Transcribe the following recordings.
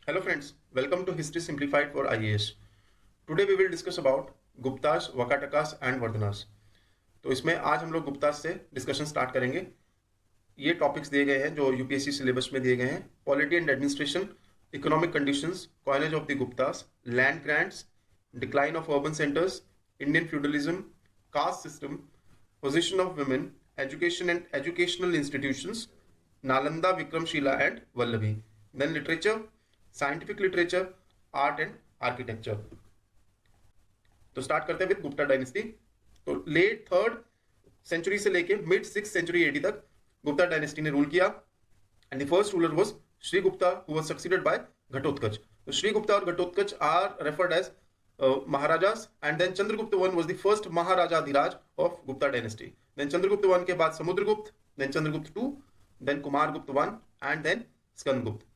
Hello friends, welcome to History Simplified for IAS. Today we will discuss about Guptas, Vakatakas and Vardhanas. तो इसमें आज हम लोग गुप्तास से डिस्कशन स्टार्ट करेंगे. ये टॉपिक्स दिए गए हैं जो यूपीएससी सिलेबस में दिए गए हैं. Polity and administration, economic conditions, coinage of the Guptas, land grants, decline of urban centres, Indian feudalism, caste system, position of women, education and educational institutions, Nalanda, Vikramashila and Vallabhi. Then literature, scientific literature, art and architecture. तो start करते हैं with Gupta dynasty. तो late third century से लेके mid six century AD तक Gupta dynasty ने rule किया. And the first ruler was श्रीगुप्ता who was succeeded by Ghatotkacha. तो श्रीगुप्ता और Ghatotkacha are referred as Maharajas. And then Chandragupta one was the first Maharajadhiraja of Gupta dynasty. Then Chandragupta one के बाद Samudragupta, then Chandragupta two, then Kumaragupta one and then Skandagupta.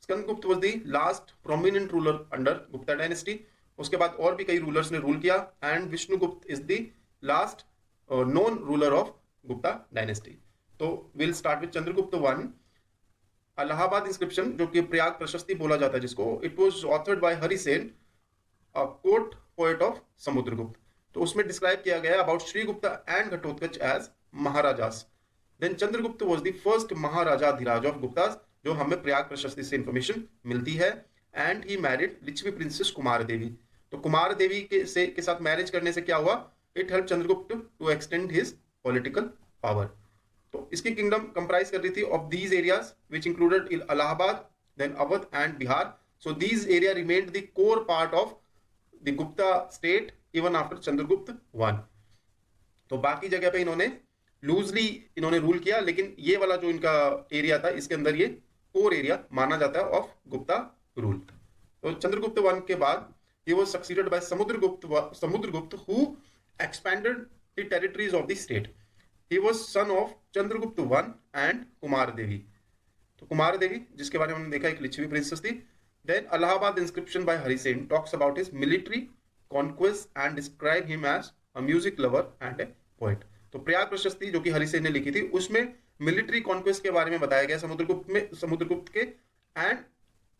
Skandagupta was the last prominent ruler under Gupta dynasty. उसके बाद और भी कई rulers ने रूल किया. And Vishnugupta is the last known ruler of Gupta dynasty. तो will start with Chandragupta one. Allahabad inscription, जो कि प्रयाग प्रशस्ति बोला जाता है जिसको, it was authored by Harisena, a court poet of Samudragupta. तो उसमें डिस्क्राइब किया गया about Srigupta and Ghatotkacha as Maharajas. Then Chandragupta was the first Maharajadhiraja of Guptas, जो हमें प्रयाग प्रशस्ति से इंफॉर्मेशन मिलती है. And he married Lichchhavi princess Kumara Devi. तो कुमार देवी के साथ मैरिज करने से क्या हुआ? It help Chandragupta to extend his political power. तो इसकी किंगडम कंप्राइज कर रही थी of these areas which included Allahabad, then Awadh and Bihar. So these area remained the core part of the Gupta state even after Chandragupta one. तो बाकी जगह पे इन्होंने लूजली रूल किया, लेकिन ये वाला जो इनका एरिया था इसके अंदर ये कोर एरिया माना जाता है ऑफ गुप्ता रूल. तो चंद्रगुप्त वन के बाद he was succeeded by Samudragupta who expanded the territories of the state. He was son of Chandragupta one and Kumara Devi. तो कुमार देवी, जिसके बारे में हमने देखा एक लिच्छवी प्रिंसेस थी. Then Allahabad inscription by Harisane talks about his military conquest and describe him as a music lover and a poet. तो प्रयाग प्रशस्ति जो कि हरिसेन ने लिखी थी उसमें मिलिट्री कॉन्क्वेस्ट के बारे में बताया गया समुद्रगुप्त के. एंड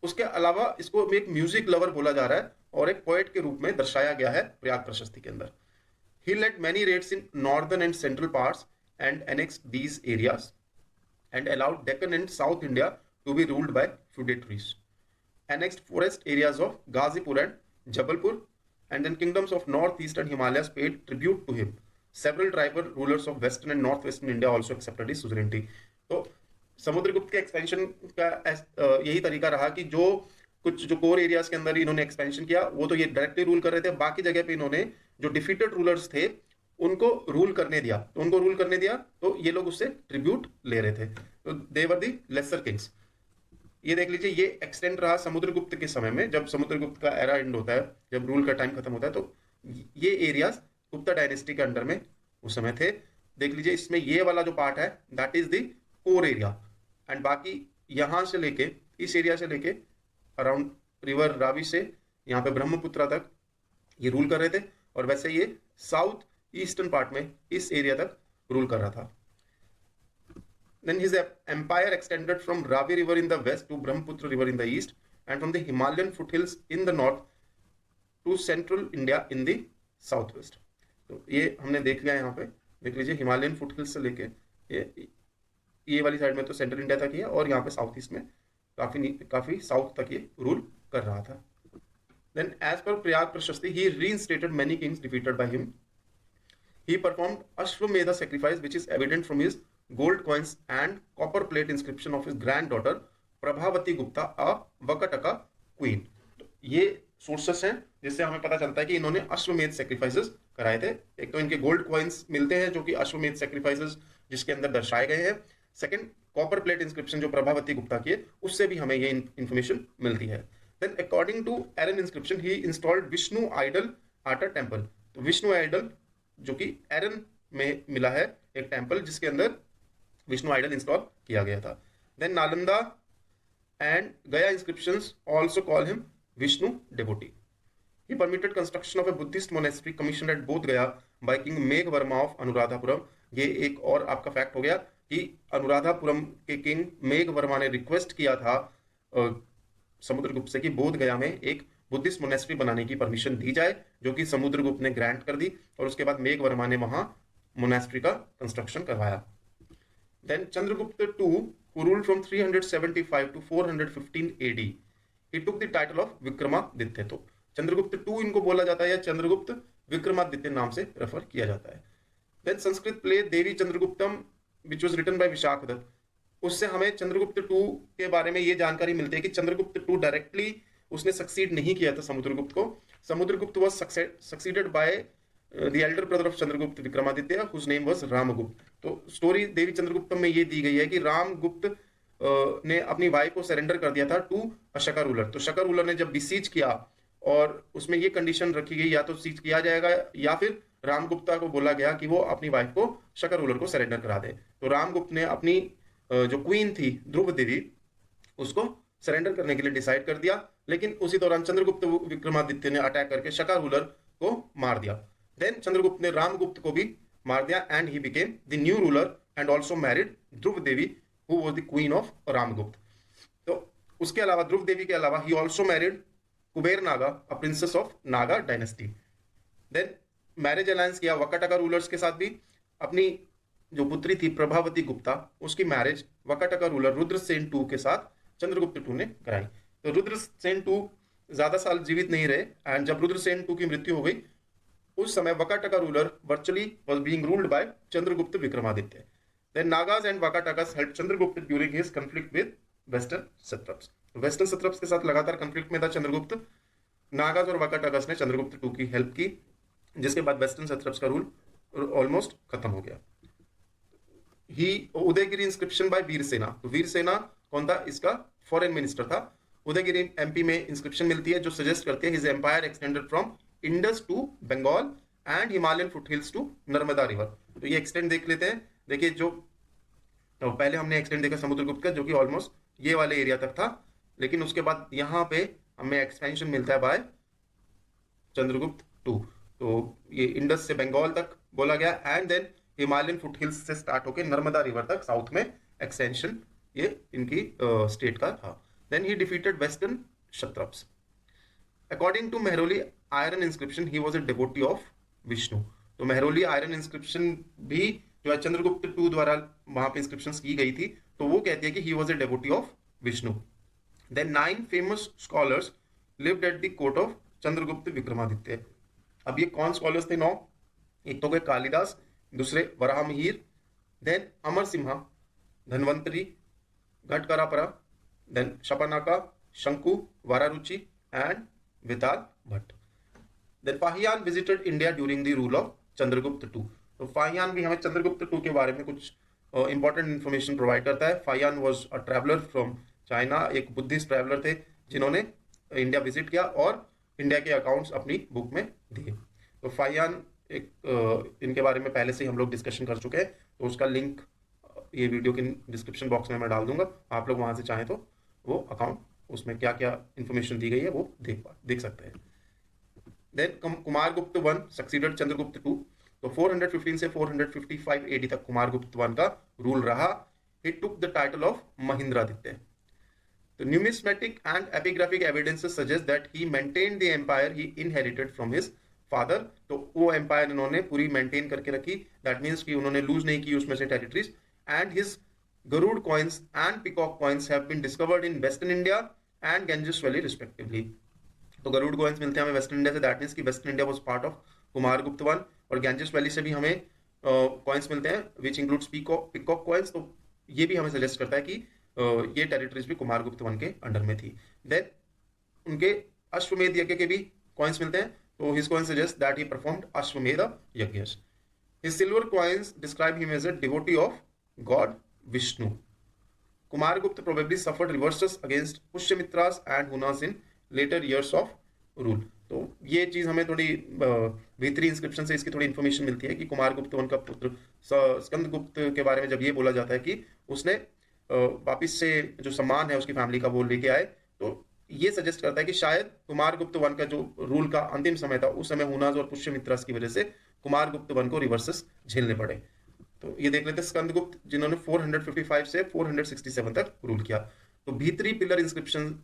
उसके अलावा इसको एक म्यूजिक लवर बोला जा रहा है और एक पोएट के रूप में दर्शाया गया है प्रयाग प्रशस्ति के अंदर. He led many raids in northern and central parts and annexed these areas and allowed Deccan and South India to be ruled by feudatories. Annexed forest areas of Ghazipur and Jabalpur, and then kingdoms of northeastern Himalayas paid tribute to him. Several tribal rulers of western and northwestern India also accepted his suzerainty. तो समुद्रगुप्त के expansion का यही तरीका रहा कि जो core areas के अंदर इन्होंने एक्सपेंशन किया वो तो ये डायरेक्टली रूल कर रहे थे. बाकी जगह पे इन्होंने जो डिफीटेड रूलर्स थे उनको रूल करने दिया. तो ये लोग उससे ट्रिब्यूट ले रहे थे. तो दे वर दी लेसर किंग्स. ये देख लीजिए, ये एक्सटेंड रहा समुद्रगुप्त के समय में. जब समुद्रगुप्त का एरा एंड होता है, जब रूल का टाइम खत्म होता है, तो ये एरियाज गुप्ता डायनेस्टी के अंडर में उस समय थे. देख लीजिए, इसमें ये वाला जो पार्ट है that is the core area. And बाकी यहां से लेके इस एरिया से लेके अराउंड रिवर रावी से यहाँ पे ब्रह्मपुत्रा तक ये रूल कर रहे थे. और वैसे ये साउथ ईस्टर्न पार्ट में इस एरिया तक रूल कर रहा था. Then his empire extended from Ravi river in the west to Brahmaputra river in the east and from the Himalayan foothills in the north to central India in the southwest. तो ये हमने देख लिया यहाँ पे. देख लीजिए, हिमालयन फुटहिल्स से लेके ये वाली साइड में तो सेंट्रल इंडिया तक ही है और यहाँ पे साउथ ईस्ट में काफी साउथ तक ये रूल कर रहा था. Then as per Prayag Prashasti, he reinstated many kings defeated by him. He performed Ashwamedha sacrifice, which is evident from his gold coins and copper plate inscription of his granddaughter Prabhavati Gupta, a Vakataka queen. तो ये sources हैं जिससे हमें पता चलता है कि इन्होंने अश्वमेध सेक्रीफाइसेस कराए थे. एक तो इनके गोल्ड कॉइन्स मिलते हैं जो कि अश्वमेध सेक्रीफाइसेस जिसके अंदर दर्शाए गए हैं. सेकंड, कॉपर प्लेट इंस्क्रिप्शन जो प्रभावती गुप्ता की है उससे भी हमें ये इंफॉर्मेशन मिलती है. Then according to Eran inscription he installed Vishnu idol at a temple. तो विष्णु आइडल जो कि एरन में मिला है एक टेम्पल जिसके अंदर विष्णु आइडल इंस्टॉल किया गया था. देन नालंदा एंड गया inscriptions also call him Vishnu devotee. He permitted construction of a Buddhist monastery commissioned at Bodh Gaya by King Megh Varma of Anuradhapuram. ये एक और आपका फैक्ट हो गया कि अनुराधापुरम के किंग मेघ वर्मा ने रिक्वेस्ट किया था समुद्रगुप्त से कि बोध गया में एक बुद्धिस्ट मोनेस्ट्री बनाने की परमिशन दी जाए, जो कि समुद्रगुप्त ने ग्रांट कर दी, और उसके बाद मेघवर्मा ने वहां मोनेस्ट्री का कंस्ट्रक्शन करवाया। Then Chandragupta two, who ruled from 375 to 415 AD, he took the title of Vikramaditya. तो चंद्रगुप्त टू इनको बोला जाता है या चंद्रगुप्त विक्रमादित्य नाम से रेफर किया जाता है। Then Sanskrit play Devi Chandraguptam which was written by Vishakhadatta, उससे हमें चंद्रगुप्त टू के बारे में ये जानकारी मिलती है कि चंद्रगुप्त टू डायरेक्टली उसने सक्सीड नहीं किया था समुद्रगुप्त को। Samudragupta was succeeded by the elder brother of Chandragupta Vikramaditya, whose name was Ramagupta. तो स्टोरी देवी चंद्रगुप्तम में ये दी गई है कि रामगुप्त ने अपनी वाइफ को सरेंडर कर दिया था टू शका रूलर। तो शका रूलर ने जब बीसीज किया और उसमें ये कंडीशन रखी गई या तो सीज किया जाएगा या फिर रामगुप्ता को बोला गया कि वो अपनी वाइफ को शका रूलर को सरेंडर करा दे। तो रामगुप्त ने अपनी जो क्वीन थी ध्रुव देवी उसको सरेंडर करने के लिए डिसाइड कर दिया, लेकिन उसी दौरान चंद्रगुप्त विक्रमादित्य ने अटैक करके शका रूलर को मार दिया। देन चंद्रगुप्त ने रामगुप्त को भी मार दिया and he became the new ruler and also married Dhruva Devi who was the queen of Ramagupta. तो उसके अलावा ध्रुव देवी के अलावा he also married Kubera Naga, a princess of Naga dynasty. Then marriage alliance किया वकाटका रूलर्स के साथ भी। अपनी जो पुत्री थी प्रभावती गुप्ता, उसकी marriage Vakataka ruler Rudrasena two के साथ चंद्रगुप्त टू ने कराई। तो रुद्रसेन टू ज्यादा साल जीवित नहीं रहे एंड जब रुद्रसेन टू की मृत्यु हो गई उस समय Vakataka ruler virtually was being ruled by Chandragupta Vikramaditya. Then Nagas and Vakatakas help Chandragupta during his conflict with western satraps. Western satraps के साथ लगातार कॉन्फ्लिक्ट में था चंद्रगुप्त। नागास और वकाटकास ने चंद्रगुप्त टू की हेल्प की, जिसके बाद वेस्टर्न सत्रप्स का रूल ऑलमोस्ट खत्म हो गया। ही उदयगिरी इंस्क्रिप्शन बाय वीरसेना। तो वीरसेना कौन था? इसका फॉरेन मिनिस्टर था। उदयगिरी एमपी में इंस्क्रिप्शन मिलती है जो सजेस्ट करती है his empire extended from Indus to Bengal and Himalayan foothills to Narmada river. तो ये एक्सटेंड देख लेते हैं। देखिए जो तो पहले हमने एक्सटेंड देखा समुद्रगुप्त का जो कि ऑलमोस्ट ये वाले एरिया तक था, लेकिन उसके बाद यहाँ पे हमें एक्सपेंशन मिलता है बाय चंद्रगुप्त टू। तो ये इंडस से बंगाल तक बोला गया एंड देन हिमालयन फुटहिल्स से स्टार्ट होकर नर्मदा रिवर तक साउथ में एक्सटेंशन ये इनकी स्टेट का था। Then he defeated western Kshatrapas. According to Mehrauli iron inscription he was a devotee of Vishnu. तो मेहरौली आयरन इंस्क्रिप्शन भी जो है चंद्रगुप्त टू द्वारा वहां पे इंस्क्रिप्शन की गई थी, तो वो कहती है कि he was a devotee of Vishnu. Then 9 famous scholars lived at the court of Chandragupta Vikramaditya. अब ये कौन स्कॉलर्स थे? 9। एक तो गए कालिदास, दूसरे Varahamihira, then Amar Simha, Dhanvantari, Ghatakarpara, then Shapanaka, Shanku, Vararuchi and Vetal Bhatt. Then Fahien visited India during the rule of Chandragupta two. तो फाहियान भी हमें चंद्रगुप्त टू के बारे में कुछ इंपॉर्टेंट इंफॉर्मेशन प्रोवाइड करता है। Fahien was a traveller from China, एक बुद्धिस्ट ट्रैवलर थे जिन्होंने इंडिया विजिट किया और इंडिया के अकाउंट्स अपनी बुक में दिए। तो फाहियान एक इनके बारे में पहले से ही हम लोग डिस्कशन कर चुके हैं, तो उसका लिंक ये वीडियो के डिस्क्रिप्शन बॉक्स में मैं डाल दूंगा। आप लोग वहां से चाहें तो वो अकाउंट उसमें क्या क्या इन्फॉर्मेशन दी गई है वो देख सकते हैं। Then Kumaragupta one succeeded Chandragupta two. तो 415 से 455 एडी तक कुमारगुप्त वन का रूल रहा। He took the title of Mahendraditya. तो numismatic and epigraphic evidences suggest that he maintained the empire he inherited from his father. तो वो एम्पायर इन्होंने पूरी मेंटेन करके रखी, दैट मीन्स कि उन्होंने लूज नहीं की उसमें से territories. And his Garuda coins and peacock coins have been discovered in western India and Ganges valley respectively. तो गरुड़ कॉइन्स मिलते हैं हमें वेस्टर्न इंडिया से, दैट मीन्स कि western India was part of Kumaragupta one. और गंजेस वैली से भी हमें कॉइन्स मिलते हैं विच इंक्लूड्स पिकॉक कॉइन्स। तो ये भी हमें सजेस्ट करता है कि ये टेरिटरीज भी कुमारगुप्त वन के अंडर में थी। देन उनके अश्वमेध यज्ञ के भी कॉइन्स मिलते हैं। तो his coins suggest that he performed Ashwamedha Yajnas. His silver coins describe him as a devotee of God Vishnu. Kumaragupta probably suffered reverses against Pushyamitras and Hunas in later years of rule. तो ये चीज हमें थोड़ी भीतरी inscription से इसकी थोड़ी information मिलती है कि कुमारगुप्त वन का पुत्र स्कंदगुप्त के बारे में जब ये बोला जाता है कि उसने वापिस से जो सम्मान है उसकी फैमिली का वो लेके आए, तो ये सजेस्ट करता है कि शायद कुमारगुप्त वन का जो रूल का अंतिम समय था उस समय हुनाज और पुष्यमित्रास की वजह से कुमारगुप्त वन को रिवर्सेस झेलने पड़े। तो ये देख लेते हैं स्कंदगुप्त जिन्होंने 455 से 467 तक रूल किया। तो भीतरी पिलर इंस्क्रिप्शन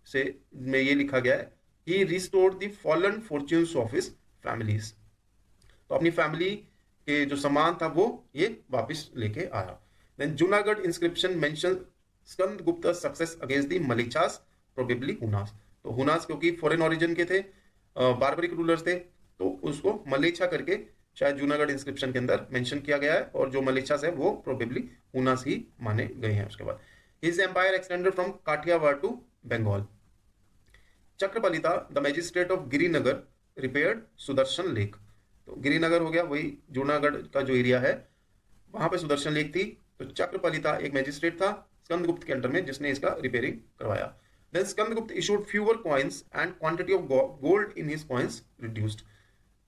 से में ये लिखा गया है, he restored the fallen fortunes of his families. तो अपनी फैमिली के जो सामान था वो ये वापस लेके आया। Then Junagadh inscription mention Skanda Gupta success against the Mlechchhas, probably Hunas. तो हुनास क्योंकि फॉरेन ओरिजिन के थे, बारबरिक रूलर्स थे, तो उसको मलेच्छा करके शायद जूनागढ़ इंस्क्रिप्शन के अंदर मेंशन किया गया है, और जो मलेच्छास है वो प्रोबेबली हुनास ही माने गए हैं। उसके बाद his empire extended from Kathiawar to Bengal. Chakrapalita the magistrate of Girinagar repaired Sudarshan lake. तो गिरिनगर हो गया वही जूनागढ़ का जो एरिया है, वहां पे सुदर्शन लेक थी। तो चक्रपलिता एक मैजिस्ट्रेट था स्कंदगुप्त के अंडर में जिसने इसका रिपेयरिंग करवाया। Then Skandagupta issued fewer coins and quantity of gold in his coins reduced.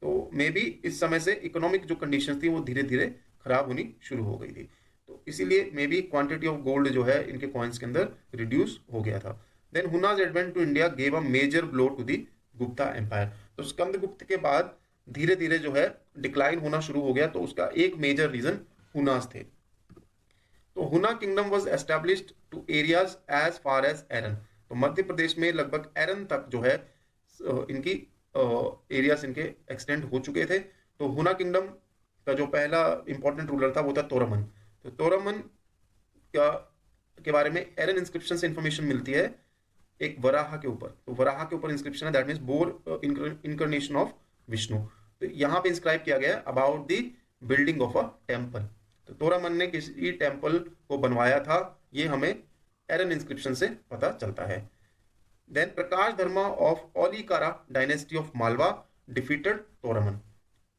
तो मे बी इस समय से इकोनॉमिक जो कंडीशंस थी वो धीरे धीरे खराब होनी शुरू हो गई थी, तो इसीलिए may be quantity of gold जो है इनके कॉइन्स के अंदर रिड्यूस हो गया था। Then Hunas advent to India gave a major blow to the Gupta empire. तो स्कंदगुप्त के बाद धीरे धीरे जो है डिक्लाइन होना शुरू हो गया, तो उसका एक मेजर रीजन हुनास थे। तो Huna kingdom was established to areas as far as Eran. तो मध्य प्रदेश में लगभग एरन तक जो है इनकी एरियाज इनके एक्सटेंड हो चुके थे। तो हुना किंगडम का जो पहला इंपॉर्टेंट रूलर था वो था तोरमन। तो तोरमन का के बारे में एरन इंस्क्रिप्शन से इंफॉर्मेशन मिलती है एक वराह के ऊपर। तो वराह के ऊपर इंस्क्रिप्शन है, that means bore incarnation of Vishnu. तो यहाँ पे इंस्क्राइब किया गया about the building of a temple. तो तोरामन ने किसी टेम्पल को बनवाया था, ये हमें एरन इंस्क्रिप्शन से पता चलता है। Then Prakash Dharma of Aulikara dynasty of Malwa defeated Toramana.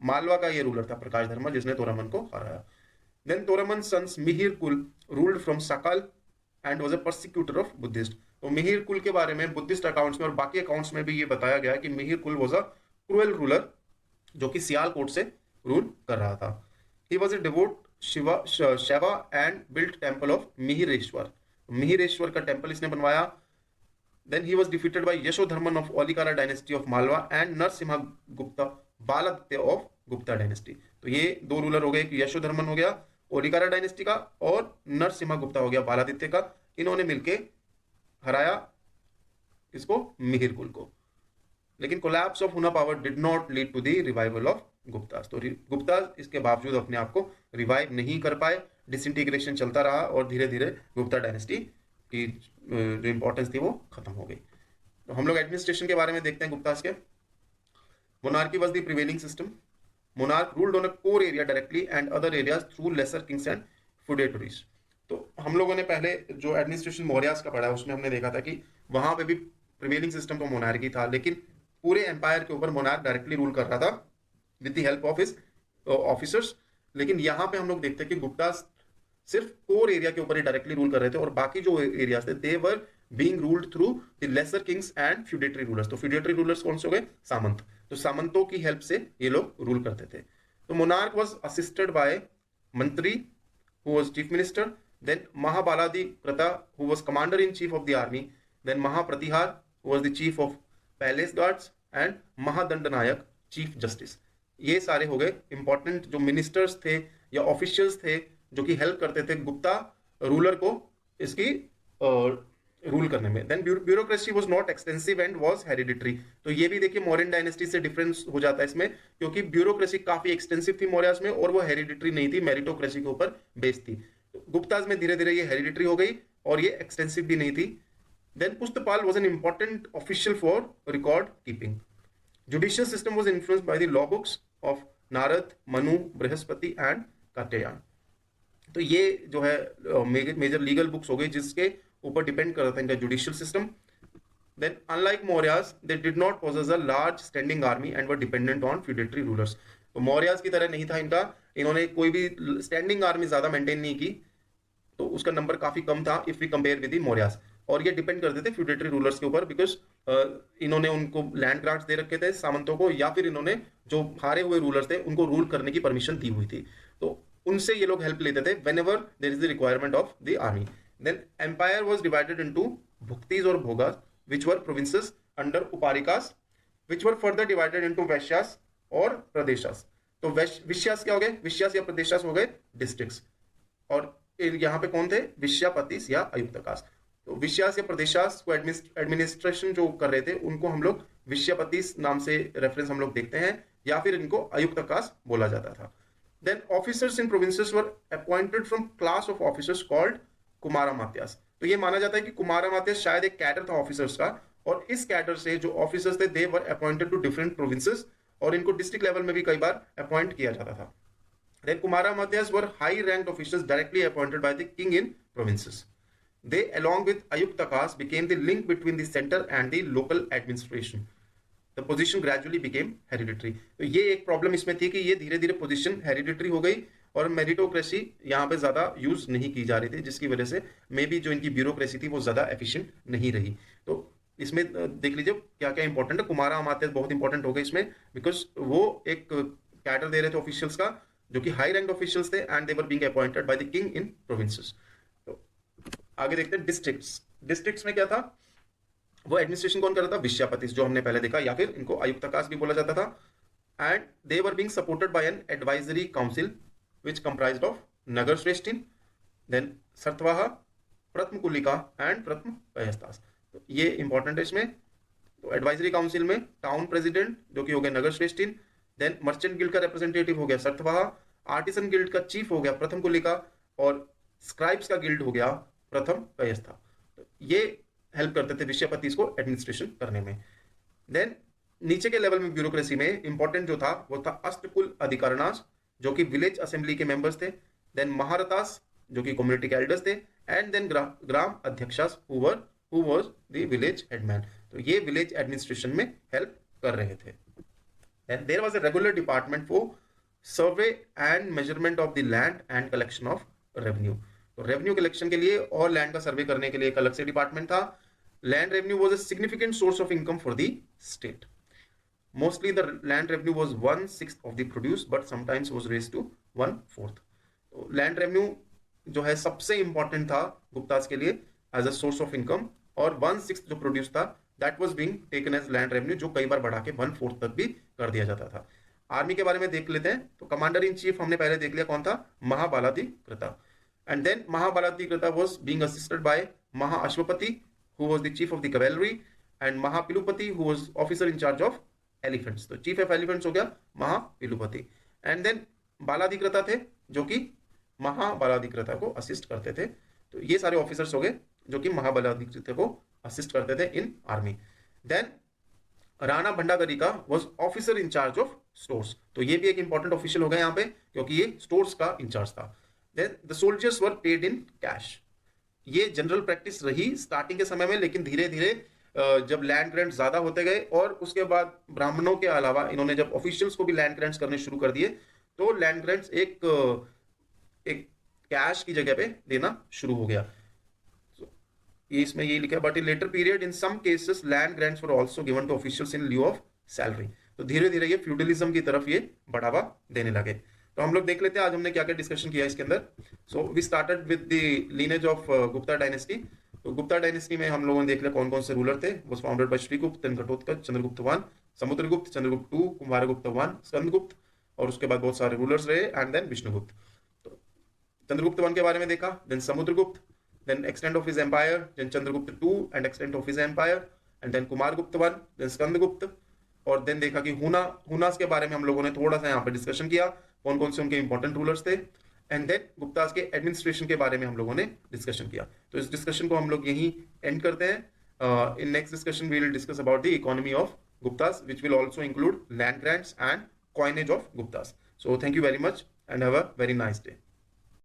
Malwa का ये रूलर था प्रकाश धर्मा जिसने तोरामन को हराया। Then तोरामन son's Mihirakula ruled from Sakala and was a persecutor of Buddhist. तो मिहिर कुल के बारे में बुद्धिस्ट अकाउंट्स में और बाकी अकाउंट्स में भी ये बताया गया है कि मिहिर कुल वाज अ क्रूएल रूलर जो कि सियालकोट से रूल कर रहा था। He was a devout Shaiva and built temple of Mihireshwar. Mihireshwar का टेम्पल इसने बनवाया। Then he was defeated by Yashodharman of Aulikara dynasty of Malwa and Narasimha Gupta Baladitya of Gupta dynasty. तो ये दो रूलर हो गए, एक यशोधर्मन हो गया ओलिकारा डायनेस्टी का और नरसिम्हा गुप्ता हो गया बालादित्य का। इन्होंने मिलके हराया इसको मिहिर कुल को। लेकिन collapse of Huna power did not lead to the revival of Guptas. तो गुप्तास इसके बावजूद अपने आप को रिवाइव नहीं कर पाए, डिसइंटीग्रेशन चलता रहा और धीरे धीरे गुप्ता डायनेस्टी की जो इंपॉर्टेंस थी वो खत्म हो गई। तो हम लोग एडमिनिस्ट्रेशन के बारे में देखते हैं गुप्तास के। Monarchy was the prevailing system. Monarch ruled on a core area directly and other areas through lesser kings and feudatories. तो हम लोगों ने पहले जो एडमिनिस्ट्रेशन मौर्यास का पढ़ा उसमें हमने देखा था कि वहां पे भी प्रिवेलिंग सिस्टम तो मोनार्की था, लेकिन पूरे एम्पायर के ऊपर मोनार्क डायरेक्टली रूल कर रहा था with the help of his officers. लेकिन यहाँ पे हम लोग देखते हैं कि गुप्ता सिर्फ कोर एरिया के ऊपर ही डायरेक्टली रूल कर रहे थे और बाकी जो एरियाज थे they were being ruled through the lesser kings and feudatory rulers. तो फ्यूडेटरी रूलर्स कौन से हो गए? सामंत। तो सामंतों की हेल्प से ये लोग रूल करते थे। तो monarch was assisted by mantri who was chief minister, then Mahabaladhikrita who was commander in chief of the army, then Mahapratihara who was the chief of palace guards and Mahadandanayaka chief justice. ये सारे हो गए important जो ministers थे या officials थे जो कि हेल्प करते थे गुप्ता रूलर को इसकी रूल करने में। Then bureaucracy was not extensive and was hereditary. तो ये भी देखिए मौर्यन डायनेस्टी से डिफरेंस हो जाता है इसमें, क्योंकि ब्यूरोक्रेसी काफी एक्सटेंसिव थी मौर्यास में और वो हेरिडिटरी नहीं थी, मेरिटोक्रेसी के ऊपर बेस्ड थी। तो गुप्ताज में धीरे धीरे ये हेरिडिटरी हो गई और ये एक्सटेंसिव भी नहीं थी। Then Pustapal was an important official for record keeping. Judicial system was influenced by the law books of Narad, Manu, Brihaspati and Katyayana. तो ये जो है मेजर लीगल बुक्स हो गई जिसके ऊपर डिपेंड करता था इनका judicial system. Then unlike Mauryas they did not possess a large standing army and were dependent on feudatory rulers. तो मौर्यास की तरह नहीं था इनका, इन्होंने कोई भी स्टैंडिंग आर्मी ज्यादा मेंटेन नहीं की, तो उसका नंबर काफी कम था if we compare with the Mauryas. और ये डिपेंड करते थे फ्यूडेटरी रूलर्स के ऊपर बिकॉज इन्होंने उनको लैंड ग्रांट्स दे रखे थे सामंतों को, या फिर इन्होंने जो हारे हुए रूलर्स थे उनको रूल करने की परमिशन दी हुई थी, तो उनसे ये लोग हेल्प लेते थे whenever there is the requirement of the army. Then empire was divided into Bhuktis और Bhogas which were provinces under Uparikas which were further divided into Vishayas और प्रदेशास। तो विश्यास क्या हो गए? विश्यास या प्रदेशास हो गए डिस्ट्रिक्ट्स, और यहाँ पे कौन थे? विश्यापतिस या अयुक्तकास। तो विश्यास या प्रदेशास को एडमिनिस्ट्रेशन जो कर रहे थे उनको हम लोग विश्यापतिस नाम से रेफरेंस हम लोग देखते हैं, या फिर इनको आयुक्तकास बोला जाता था। Then officers in provinces were appointed from class of officers called Kumaramatyas. तो ये माना जाता है कि कुमारामात्यास शायद एक कैडर था ऑफिसर्स का, और इस कैडर से जो ऑफिसर्स थे they were appointed to different provinces, और इनको डिस्ट्रिक्ट लेवल में भी कई बार अपॉइंट किया जाता था। Then Kumaramatyas were high-ranked officials directly appointed by the king in provinces. They, along with Ayuktakas, became the link between the center and the local administration. The position gradually became hereditary. तो ये एक problem इसमें थी कि ये धीरे धीरे position hereditary हो गई और मेरिटोक्रेसी यहाँ पे ज्यादा यूज नहीं की जा रही थी, जिसकी वजह से मे बी जो इनकी ब्यूरोक्रेसी थी वो ज्यादा एफिशिएंट नहीं रही। तो इसमें देख लीजिए क्या क्या इंपॉर्टेंट है। कुमारामात्यास बहुत इंपॉर्टेंट हो गए इसमें, बिकॉज वो एक कैडर दे रहे थे ऑफिशियल्स का जो कि हाई रैंक ऑफिशियल्स थे, and they were being appointed by the king in provinces. तो आगे देखते हैं डिस्ट्रिक्ट्स। डिस्ट्रिक्ट्स में क्या था, वो एडमिनिस्ट्रेशन कौन कर रहा था, विश्यापतिस, जो हमने पहले देखा, या फिर इनको आयुक्तकास भी बोला जाता था। And they were being supported by an advisory council which comprised of Nagara Shreshthin, then Sarthavaha, Prathama Kulika and प्रथम कयस्थास। तो ये इंपॉर्टेंट है इसमें। तो एडवाइजरी काउंसिल में टाउन प्रेसिडेंट जो कि हो गया नगर श्रेष्ठिन, देन मर्चेंट गिल्ड का रिप्रेजेंटेटिव हो गया सर्तवाह, आर्टिसन गिल्ड का चीफ हो गया प्रथम कुलिका, और स्क्राइब्स का गिल्ड हो गया प्रथम कयस्था। तो ये हेल्प करते थे विश्यापतिस को एडमिनिस्ट्रेशन करने में। देन नीचे के लेवल में ब्यूरोक्रेसी में इंपॉर्टेंट जो था वो था अष्टकुल अधिकारणास, जो कि विलेज असेंबली के मेंबर्स थे, देन महारथास जो कि कम्युनिटी के एल्डर्स थे, and then Grama Adhyakshas who was the village headman. तो ये विलेज एडमिनिस्ट्रेशन में हेल्प कर रहे थे। And there was a regular department for survey and measurement of the land and collection of revenue. तो रेवेन्यू कलेक्शन के लिए और लैंड का सर्वे करने के लिए एक अलग से डिपार्टमेंट था। Land revenue was a significant source of income for the state. Mostly the land revenue was 1/6 of the produce, but sometimes was raised to 1/4। तो लैंड रेवेन्यू जो है सबसे इंपॉर्टेंट था गुप्तास के लिए as a source of income, और 1/6 जो produce था that was being taken as land revenue, जो कई बार बढ़ा के 1/4 तक भी कर दिया जाता था। आर्मी के बारे में देख लेते हैं। तो कमांडर इन चीफ हमने पहले देख लिया कौन था, Mahabaladhikrita. And then Mahabaladhikrita was being assisted by Mahashvapati who was the chief of the cavalry, and Mahapilupati who was officer in charge of elephants. तो चीफ ऑफ एलिफेंट्स हो गया महापिलुपति। एंड देन बालाधिकृता थे जो कि महाबलाधिकृता को असिस्ट करते थे। तो ये सारे ऑफिसर्स हो गए जो कि महाबलाधिकृता को असिस्ट करते थे in army. Then Rana Bhandagarika was officer in charge of stores. तो ये भी एक इंपॉर्टेंट ऑफिशियल हो गया यहाँ पे, क्योंकि ये स्टोर्स का इंचार्ज था। Then the soldiers were paid in cash. ये जनरल प्रैक्टिस रही स्टार्टिंग के समय में, लेकिन धीरे धीरे जब लैंड ग्रांट ज्यादा होते गए और उसके बाद ब्राह्मणों के अलावा इन्होंने जब ऑफिशियल्स को भी लैंड ग्रांट्स करने शुरू कर दिए, तो लैंड ग्रांट्स एक कैश की जगह पे देना शुरू हो गया। इसमें ये लिखा है, but in later period in some cases land grants were also given to officials in lieu of salary. तो धीरे धीरे ये फ्यूडलिज्म की तरफ ये बढ़ावा देने लगे। तो हम लोग देख लेते हैं आज हमने क्या क्या डिस्कशन किया इसके अंदर। So we started with the lineage of Gupta dynasty. तो गुप्ता डायनेस्टी में हम लोगों ने देख लिया कौन कौन से रूलर थे। Was founded by Srigupta, then Ghatotkacha, Chandragupta one, Samudragupta, Chandragupta two, Kumaragupta one, Skandagupta, और उसके बाद बहुत सारे रूलर्स रहे, एंड देन विष्णुगुप्त। तो चंद्रगुप्त वन के बारे में देखा, then Samudragupta, then extent of his empire, then Chandragupta II and extent of his empire, and then Kumargupta I, then Skandagupta, और then देखा कि हुनास के बारे में हम लोगों ने थोड़ा सा यहाँ पे डिस्कशन किया, कौन कौन से उनके इंपॉर्टेंट रूलर्स थे, एंड देन गुप्तास के एडमिनिस्ट्रेशन के बारे में हम लोगों ने डिस्कशन किया। तो इस डिस्कशन को हम लोग यहीं एंड करते हैं। In next discussion we will discuss about the economy of Guptas, which will also include land grants and coinage of Guptas. So thank you very much and have a very nice day.